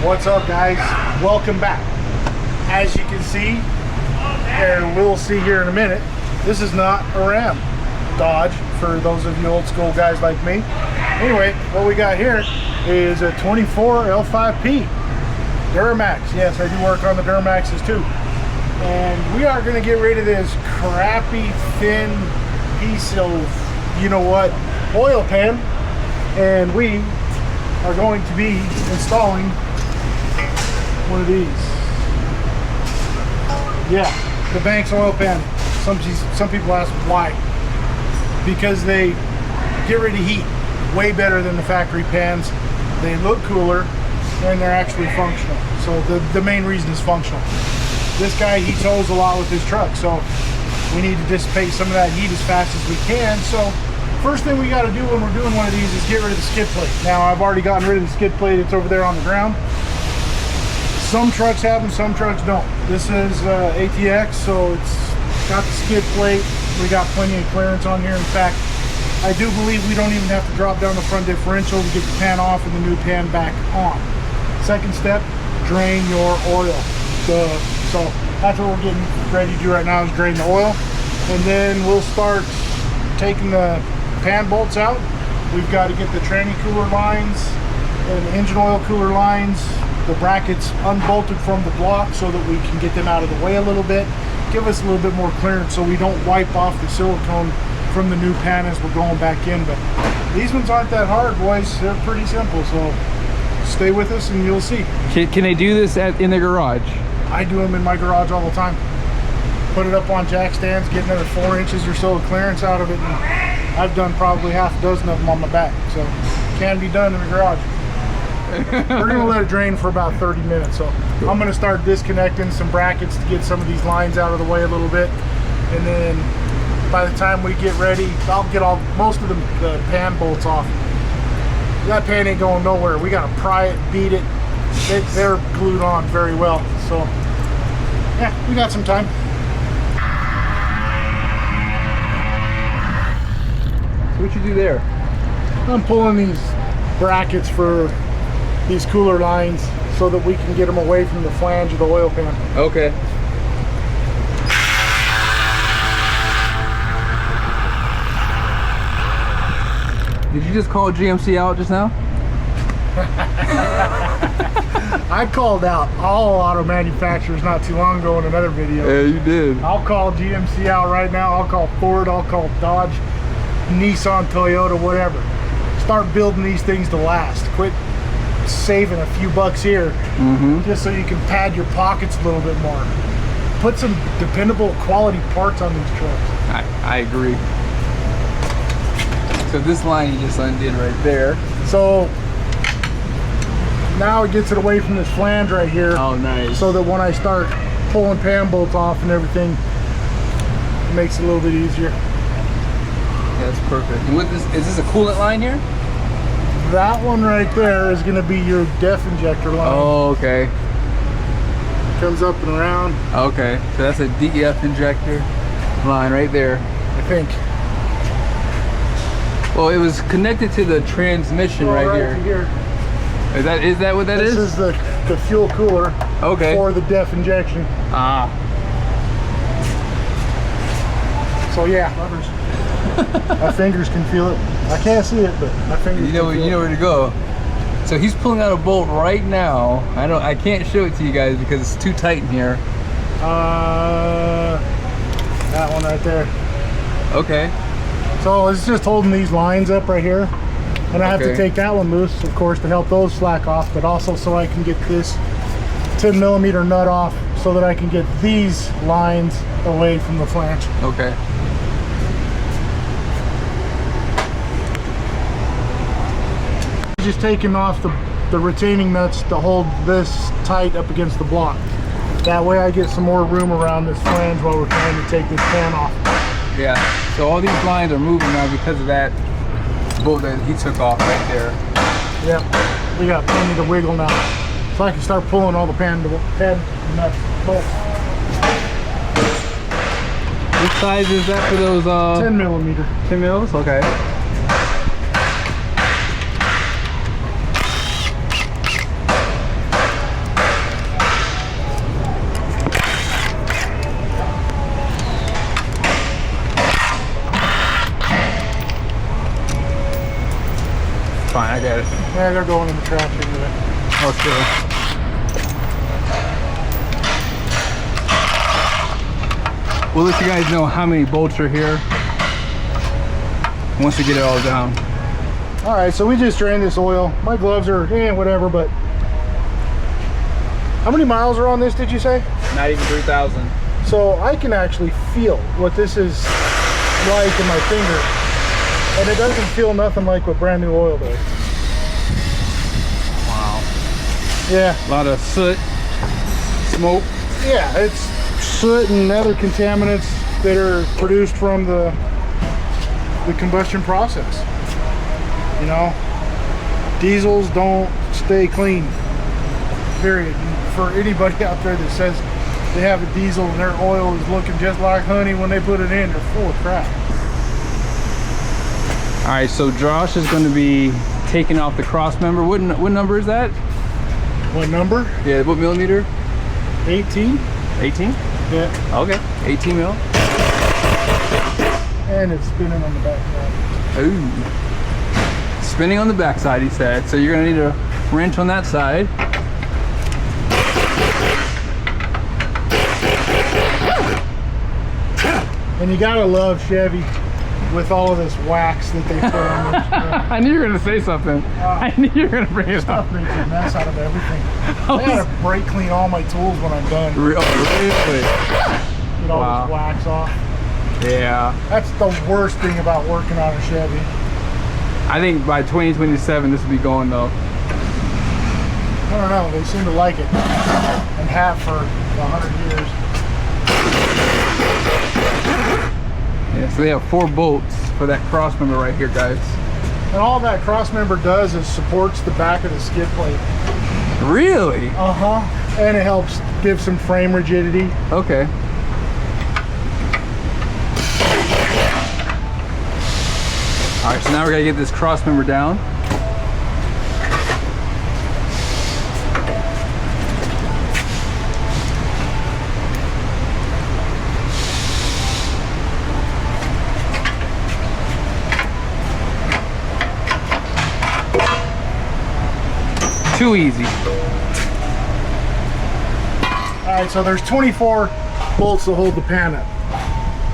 What's up, guys? Welcome back. As you can see, and we'll see here in a minute, this is not a Ram. Dodge, for those of you old school guys like me. Anyway, what we got here is a 24 L5P Duramax. Yes, I do work on the Duramaxes too. And we are going to get rid of this crappy thin piece of, you know what, oil pan. And we are going to be installing one of these. Yeah, the Banks oil pan. Some people ask why. Because they get rid of heat way better than the factory pans. They look cooler and they're actually functional. So the main reason is functional. This guy heats hose a lot with his truck, so we need to dissipate some of that heat as fast as we can. So first thing we got to do when we're doing one of these is get rid of the skid plate. Now I've already gotten rid of the skid plate. It's over there on the ground. Some trucks have them, some trucks don't. This is ATX, so it's got the skid plate. We got plenty of clearance on here. In fact, I do believe we don't even have to drop down the front differential to get the pan off and the new pan back on. Second step, drain your oil. So that's what we're getting ready to do right now, is drain the oil. And then we'll start taking the pan bolts out. We've got to get the tranny cooler lines and the engine oil cooler lines, the brackets unbolted from the block so that we can get them out of the way a little bit. Give us a little bit more clearance so we don't wipe off the silicone from the new pan as we're going back in. But these ones aren't that hard, boys. They're pretty simple, so stay with us and you'll see. Can they do this in the garage? I do them in my garage all the time. Put it up on jack stands, get another 4 inches or so of clearance out of it, and I've done probably half a dozen of them on my back. So can be done in the garage. We're gonna let it drain for about 30 minutes. So I'm gonna start disconnecting some brackets to get some of these lines out of the way a little bit. And then by the time we get ready, I'll get most of the pan bolts off. That pan ain't going nowhere. We gotta pry it, beat it. They're glued on very well. So yeah, we got some time. So what you do there? I'm pulling these brackets for these cooler lines so that we can get them away from the flange of the oil pan. Okay. Did you just call GMC out just now? I called out all auto manufacturers not too long ago in another video. Yeah, you did. I'll call GMC out right now. I'll call Ford, I'll call Dodge, Nissan, Toyota, whatever. Start building these things to last. Quit saving a few bucks here just so you can pad your pockets a little bit more. Put some dependable quality parts on these trucks. I agree. So this line you just undid right there. So now it gets it away from this flange right here. Oh, nice. So that when I start pulling pan bolts off and everything, it makes it a little bit easier. Yeah, that's perfect. And with this, is this a coolant line here? That one right there is going to be your def injector line. Oh, okay. Comes up and around. Okay, so that's a DEF injector line right there. I think. Well, it was connected to the transmission right here. Is that what that is? This is the fuel cooler. Okay. For the def injection. Ah. So yeah, my fingers can feel it. I can't see it, but my fingers. You know where to go. So he's pulling out a bolt right now. I can't show it to you guys because it's too tight in here. That one right there. Okay. So it's just holding these lines up right here. And I have to take that one loose, of course, to help those slack off, but also so I can get this 10mm nut off so that I can get these lines away from the flange. Okay. Just taking off the retaining nuts to hold this tight up against the block. That way I get some more room around this flange while we're trying to take this pan off. Yeah, so all these lines are moving now because of that bolt that he took off right there. Yep, we got plenty to wiggle now. So I can start pulling all the pan nuts, bolts. What size is that for those? 10mm. 10 mils? Okay. Yeah, they're going in the trash anyway. Okay. We'll let you guys know how many bolts are here once we get it all down. All right, so we just drained this oil. My gloves are, whatever, but how many miles are on this, did you say? Not even 3,000. So I can actually feel what this is like in my finger, and it doesn't feel nothing like what brand new oil does. Wow. Yeah. A lot of soot, smoke. Yeah, it's soot and other contaminants that are produced from the combustion process. You know, diesels don't stay clean, period. And for anybody out there that says they have a diesel and their oil is looking just like honey when they put it in, they're full of crap. All right, so Josh is going to be taking off the cross member. What number is that? What number? Yeah, what millimeter? 18. 18? Yeah. Okay, 18 mil. And it's spinning on the back side. Ooh. Spinning on the back side, he said. So you're going to need a wrench on that side. And you gotta love Chevy with all of this wax that they put on this. I knew you were going to say something. I knew you were going to bring it up. Stuff makes a mess out of everything. I gotta brake clean all my tools when I'm done. Really? Get all Wow. this wax off. Yeah. That's the worst thing about working on a Chevy. I think by 2027 this will be going though. I don't know, they seem to like it and have for 100 years. Yeah, so they have 4 bolts for that cross member right here, guys. And all that cross member does is supports the back of the skid plate. Really? Uh-huh. And it helps give some frame rigidity. Okay. All right, so now we're gonna get this cross member down. Too easy. All right, so there's 24 bolts to hold the pan up.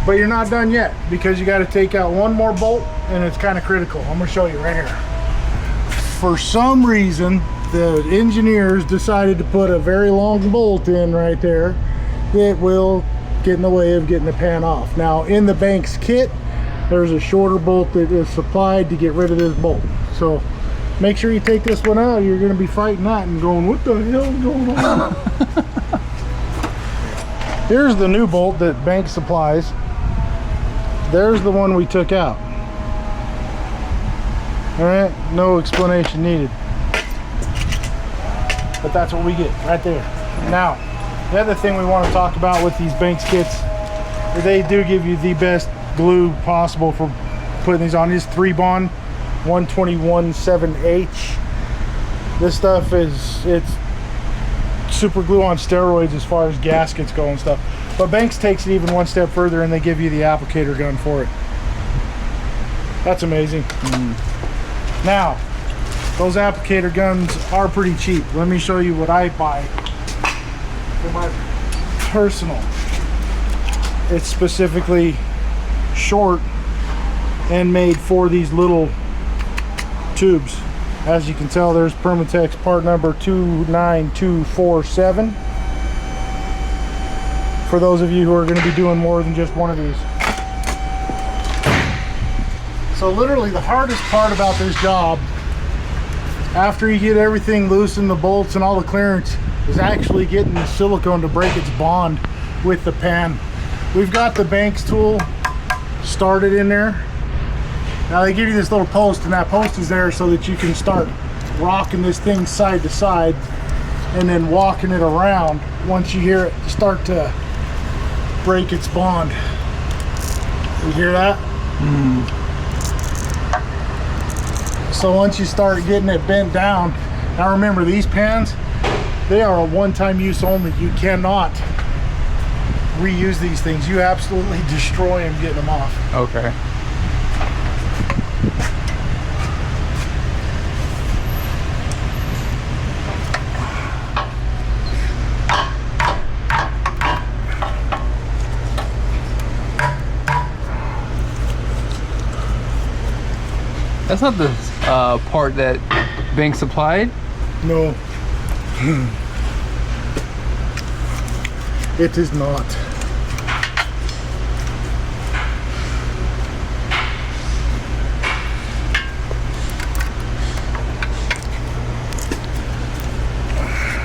But you're not done yet because you got to take out one more bolt, and it's kind of critical. I'm gonna show you right here. For some reason, the engineers decided to put a very long bolt in right there that will get in the way of getting the pan off. Now, in the Banks kit, there's a shorter bolt that is supplied to get rid of this bolt. So make sure you take this one out. You're going to be fighting that and going, what the hell is going on? Here's the new bolt that Banks supplies. There's the one we took out. All right, no explanation needed. But that's what we get right there. Now, the other thing we want to talk about with these Banks kits, they do give you the best glue possible for putting these on. This 3-bond 121/7H. This stuff it's super glue on steroids as far as gaskets go and stuff. But Banks takes it even one step further, and they give you the applicator gun for it. That's amazing. Now, those applicator guns are pretty cheap. Let me show you what I buy for my personal. It's specifically short and made for these little tubes. As you can tell, there's Permatex part number 29247 for those of you who are going to be doing more than just one of these. So literally the hardest part about this job, after you get everything loose in the bolts and all the clearance, is actually getting the silicone to break its bond with the pan. We've got the Banks tool started in there. Now they give you this little post, and that post is there so that you can start rocking this thing side to side and then walking it around once you hear it start to break its bond. You hear that? So once you start getting it bent down, now remember, these pans, they are a one-time use only. You cannot reuse these things. You absolutely destroy them getting them off. Okay. That's not the part that Banks supplied. No. It is not.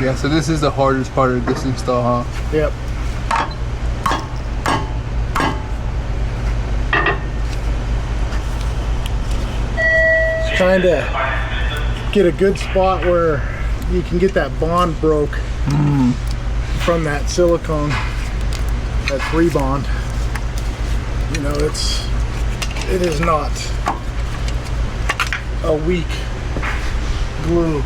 Yeah, so this is the hardest part of this install, huh? Yep. Just trying to get a good spot where you can get that bond broke from that silicone, that rebond. You know, it is not a weak glue.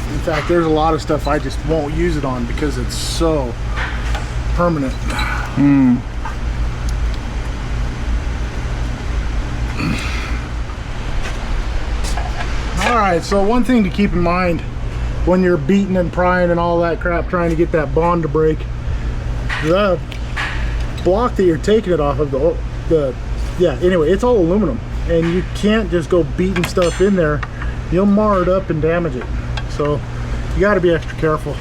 In fact, there's a lot of stuff I just won't use it on because it's so permanent. All right, so one thing to keep in mind when you're beating and prying and all that crap trying to get that bond to break, the block that you're taking it off of, anyway, it's all aluminum, and you can't just go beating stuff in there. You'll mar it up and damage it. So you got to be extra careful.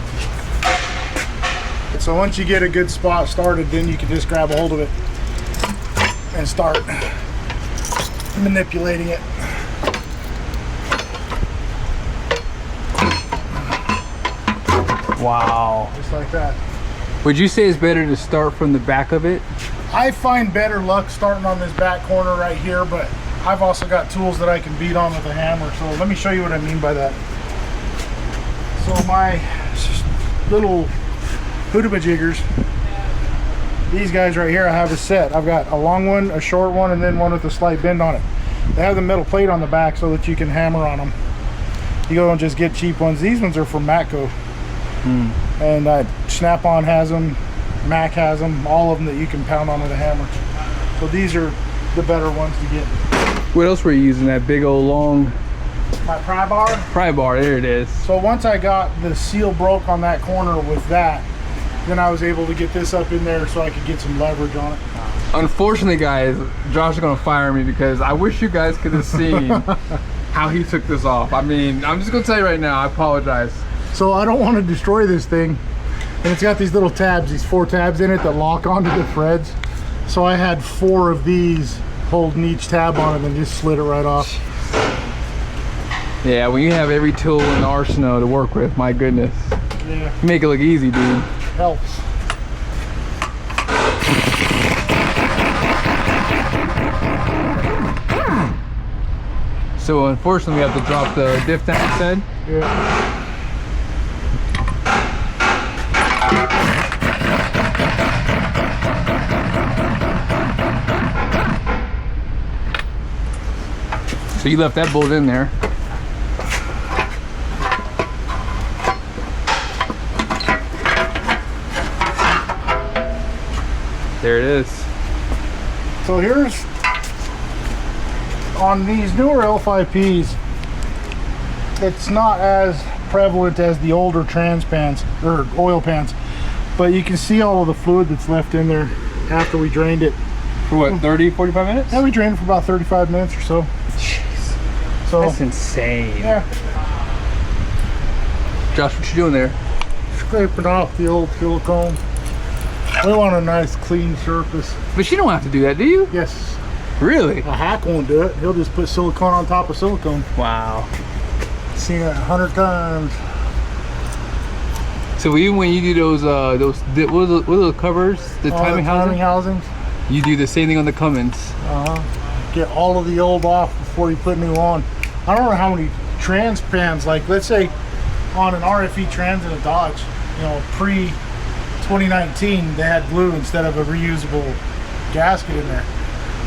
So once you get a good spot started, then you can just grab a hold of it and start manipulating it. Wow. Just like that. Would you say it's better to start from the back of it? I find better luck starting on this back corner right here, but I've also got tools that I can beat on with a hammer. So let me show you what I mean by that. So my little hoodoo-majiggers, these guys right here, I have a set. I've got a long one, a short one, and then one with a slight bend on it. They have the metal plate on the back so that you can hammer on them. You go and just get cheap ones. These ones are from Matco. And Snap-on has them, Mac has them, all of them that you can pound on with a hammer. So these are the better ones to get. What else were you using? That big old long... My pry bar? Pry bar, there it is. So once I got the seal broke on that corner with that, then I was able to get this up in there so I could get some leverage on it. Unfortunately, guys, Josh is gonna fire me because I wish you guys could have seen how he took this off. I mean, I'm just gonna tell you right now, I apologize. So I don't want to destroy this thing. And it's got these little tabs, these 4 tabs in it that lock onto the threads. So I had 4 of these holding each tab on it and just slid it right off. Yeah, when you have every tool in the arsenal to work with, my goodness. Yeah. You make it look easy, dude. Helps. So unfortunately, we have to drop the diff down instead. Yeah. So you left that bolt in there. There it is. So here's, on these newer L5Ps, it's not as prevalent as the older trans pans, or oil pans, but you can see all of the fluid that's left in there after we drained it. For what, 30, 45 minutes? Yeah, we drained it for about 35 minutes or so. Jeez. So that's insane. Yeah. Josh, what you doing there? Scraping off the old silicone. We want a nice clean surface. But you don't have to do that, do you? Yes. Really? A hack won't do it. He'll just put silicone on top of silicone. Wow. Seen it 100 times. So even when you do those what are those covers? The timing housings. You do the same thing on the Cummins. Get all of the old off before you put new on. I don't know how many trans pans, like let's say on an RFE trans in a Dodge, you know, pre 2019, they had glue instead of a reusable gasket in there.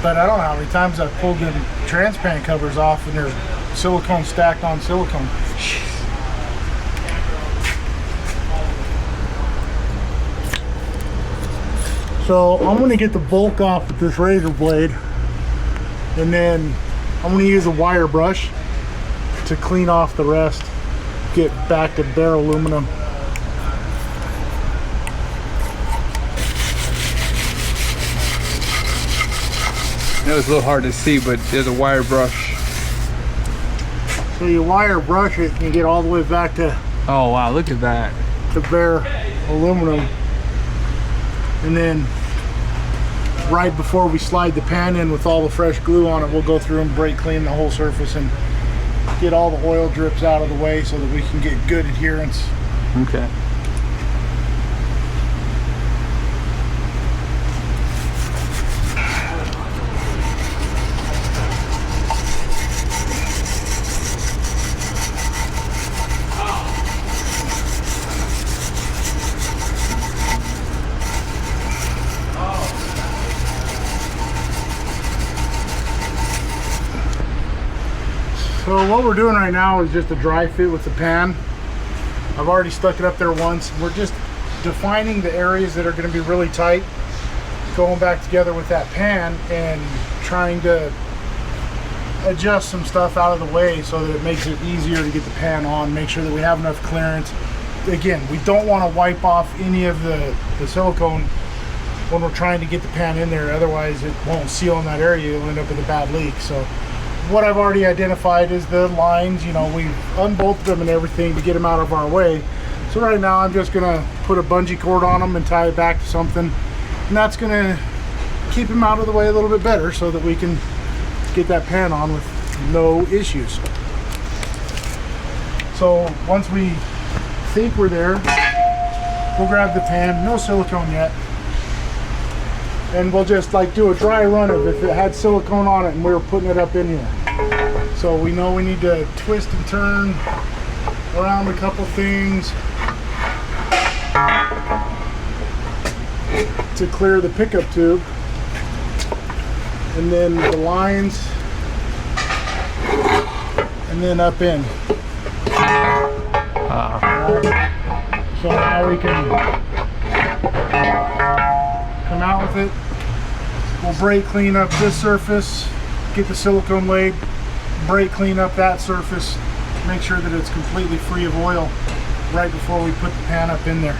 But I don't know how many times I've pulled them trans pan covers off and there's silicone stacked on silicone. So I'm going to get the bulk off with this razor blade, and then I'm going to use a wire brush to clean off the rest, get back to bare aluminum. know it's a little hard to see, but there's a wire brush. So you wire brush it and you get all the way back to Oh wow, look at that. the bare aluminum. And then right before we slide the pan in with all the fresh glue on it, we'll go through and brake clean the whole surface and get all the oil drips out of the way so that we can get good adherence. Okay. So what we're doing right now is just a dry fit with the pan. I've already stuck it up there once. We're just defining the areas that are going to be really tight, going back together with that pan and trying to adjust some stuff out of the way so that it makes it easier to get the pan on, make sure that we have enough clearance. Again, we don't want to wipe off any of the silicone when we're trying to get the pan in there, otherwise it won't seal in that area. You'll end up with a bad leak. So what I've already identified is the lines. You know, we've unbolted them and everything to get them out of our way. So right now I'm just gonna put a bungee cord on them and tie it back to something, and that's gonna keep them out of the way a little bit better so that we can get that pan on with no issues. So once we think we're there, we'll grab the pan, no silicone yet, and we'll just like do a dry run of if it had silicone on it and we were putting it up in here. So we know we need to twist and turn around a couple things to clear the pickup tube, and then the lines, and then up in. Right. So now we can come out with it. We'll brake clean up this surface, get the silicone laid, brake clean up that surface, make sure that it's completely free of oil right before we put the pan up in there.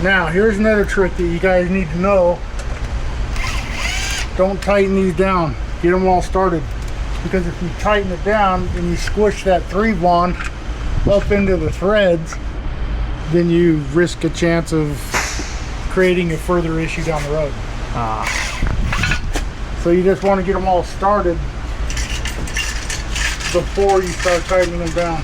Now, here's another trick that you guys need to know. Don't tighten these down. Get them all started. Because if you tighten it down and you squish that 3-bond up into the threads, then you risk a chance of creating a further issue down the road. So you just want to get them all started before you start tightening them down.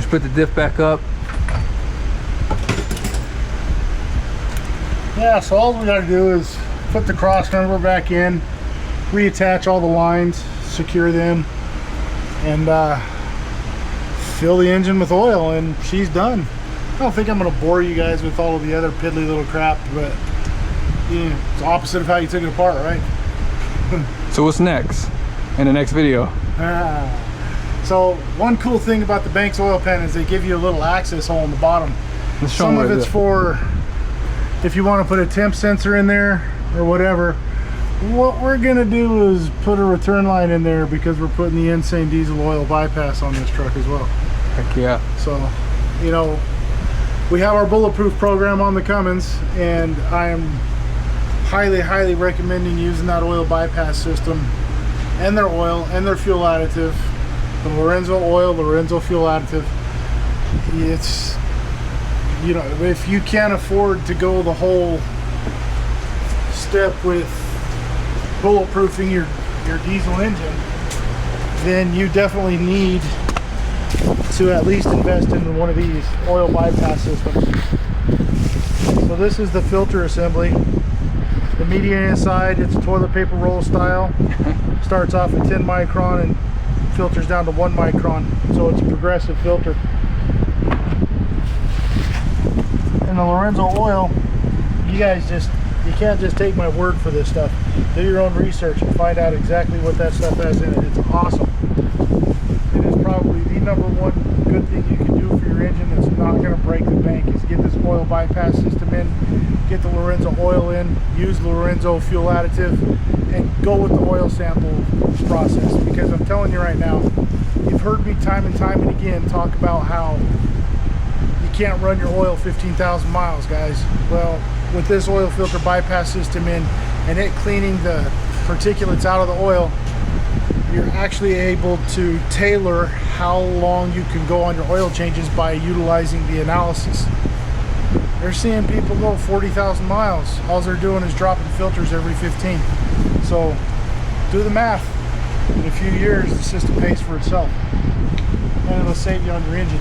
Put the diff back up. Yeah, so all we got to do is put the cross member back in, reattach all the lines, secure them, and fill the engine with oil, and she's done. I don't think I'm going to bore you guys with all of the other piddly little crap, but yeah, it's the opposite of how you took it apart, right? So what's next in the next video? So one cool thing about the Banks oil pan is they give you a little access hole in the bottom. Some of it's for if you want to put a temp sensor in there or whatever. What we're gonna do is put a return line in there because we're putting the Insane diesel oil bypass on this truck as well. Heck yeah. So, you know, we have our bulletproof program on the Cummins, and I am highly recommending using that oil bypass system and their oil and their fuel additive. The Lorenzo oil, Lorenzo fuel additive. It's, you know, if you can't afford to go the whole step with bulletproofing your diesel engine, then you definitely need to at least invest in one of these oil bypass systems. So this is the filter assembly. The median inside, it's toilet paper roll style. Starts off at 10 micron and filters down to 1 micron. So it's a progressive filter. And the Lorenzo oil, you guys you can't just take my word for this stuff. Do your own research and find out exactly what that stuff has in it. It's awesome. It is probably the #1 good thing you can do for your engine that's not going to break the bank is get this oil bypass system in, get the Lorenzo oil in, use Lorenzo fuel additive, and go with the oil sample process. Because I'm telling you right now, you've heard me time and time and again talk about how you can't run your oil 15,000 miles, guys. Well, with this oil filter bypass system in and it cleaning the particulates out of the oil, you're actually able to tailor how long you can go on your oil changes by utilizing the analysis. They're seeing people go 40,000 miles. All they're doing is dropping filters every 15. So do the math. In a few years, the system pays for itself, and it'll save you on your engine.